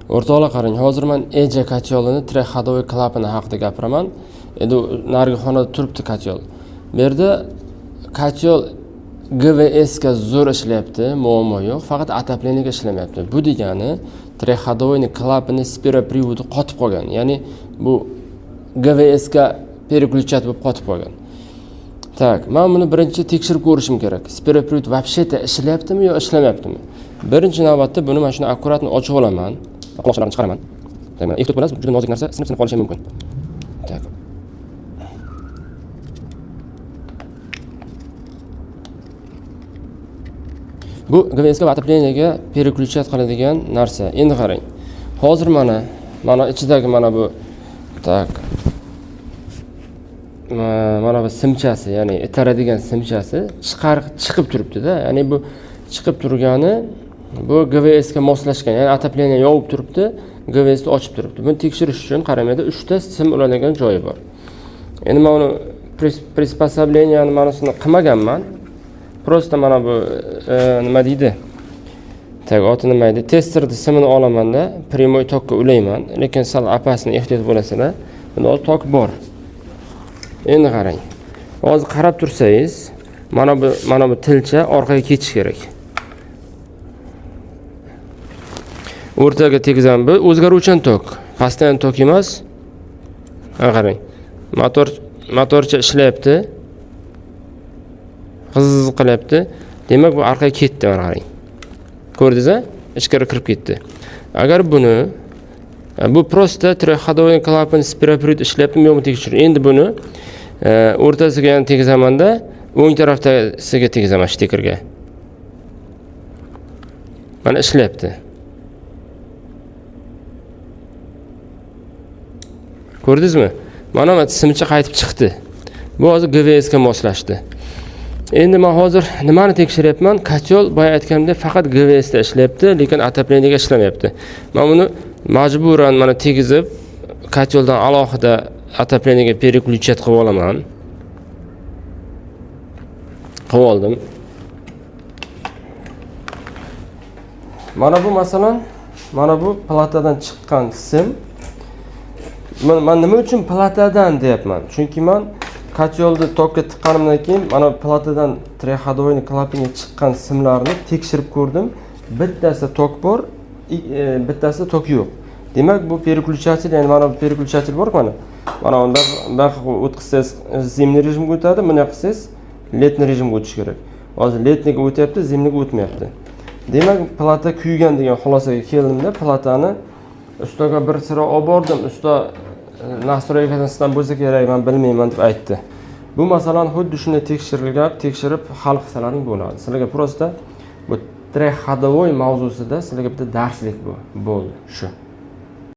O'rtoqlar qarang, hozir men eja katyolini trek ходовой klapani haqida gapiraman. Endi narigi xonada turibdi katyol. Bu yerda katyol GVS ga zo'r ishlayapti, muammo yo'q, faqat отоплениеga ishlamayapti. Bu degani trek ходовойning klapani spiropриводи qotib qolgan. Ya'ni bu GVS ga переключать bo'lib qotib qolgan. Tak, men buni birinchi tekshirib ko'rishim kerak. Spiropривод вообще ishlayaptimi yo ishlamayaptimi? Birinchi navbatda buni mana shuni akkuratni ochib olaman. Quloqlarni chiqaraman. Mana ehtiyot bo'lasiz, juda nozik narsa sinib qolishi mumkin. Tak. Bu GVS ga отоплениеga переключать qiladigan narsa. Endi qarang. Hozir mana ichidagi mana bu tak. Mana bu simchasi, ya'ni itaradigan simchasi chiqib turibdi-da. Ya'ni bu chiqib turgani bu GVS ga moslashgan, ya'ni отопление yovib turibdi, GVS ni ochib turibdi. Buni tekshirish uchun qaramada 3 ta sim ulanadigan joyi bor. Endi men uni приспособленияni manasini qilmaganman. Просто mana bu nima deydi? Tak, oti nima deydi? Testerni simini olaman-da, primoy tokka ulayman, lekin sal apasini ehtiyot bo'lasizlar. Bunda tok bor. Endi qarang. Hozir qarab tursangiz, mana bu tilcha orqaga ketish kerak. O'rtaga tegizaman, bu o'zgaruvchan tok. Pastdan tok emas. Qarang. Motorcha ishlayapti. G'iz qilyapti. Demak, bu orqaga ketdi, mana qarang. Ko'rdingiz-a? Ichkari kirib ketdi. Agar buni bu prosta trek ходовой klapan spiropривод ishlayaptimi yo'qmi tekshirish. Endi buni o'rtasiga ham tegizaman-da, o'ng tarafdasiga tegizaman shtikerga. Mana ishlayapti. Ko'rdingizmi? Mana simcha qaytib chiqdi. Bu hozir GVS ga moslashdi. Endi men hozir nimani tekshiryapman? Katyol boya aytganimdek faqat GVS da ishlayapti, lekin отоплениеga ishlamayapti. Men buni majburan mana tegizib, katyoldan alohida отоплениеga переключать qilib olaman. Qilib oldim. Mana bu masalan, mana bu platadan chiqqan sim. Men nima uchun platadan deyapman? Chunki men katyolni tokka tiqqanimdan keyin mana platadan trek ходовой klapanga chiqqan simlarni tekshirib ko'rdim. Bittasida tok bor, bittasida tok yo'q. Demak, bu переключатель, ya'ni mana bu переключатель bor mana. Mana unda o'tkazsangiz zimniy rejimga o'tadi, buni qilsangiz letniy rejimga o'tish kerak. Hozir letniga o'tyapti, zimniga o'tmayapti. Demak, plata kuygan degan xulosaga keldimda, platani ustaga bir sira olib bordim. Usta nastroykasidan bo'lsa kerak, men bilmayman deb aytdi. Bu masalan xuddi shunday tekshirib hal qilsalaring bo'ladi. Sizlarga prosta bu trek ходовой mavzusida sizlarga bitta darslik bo'ldi. Shu.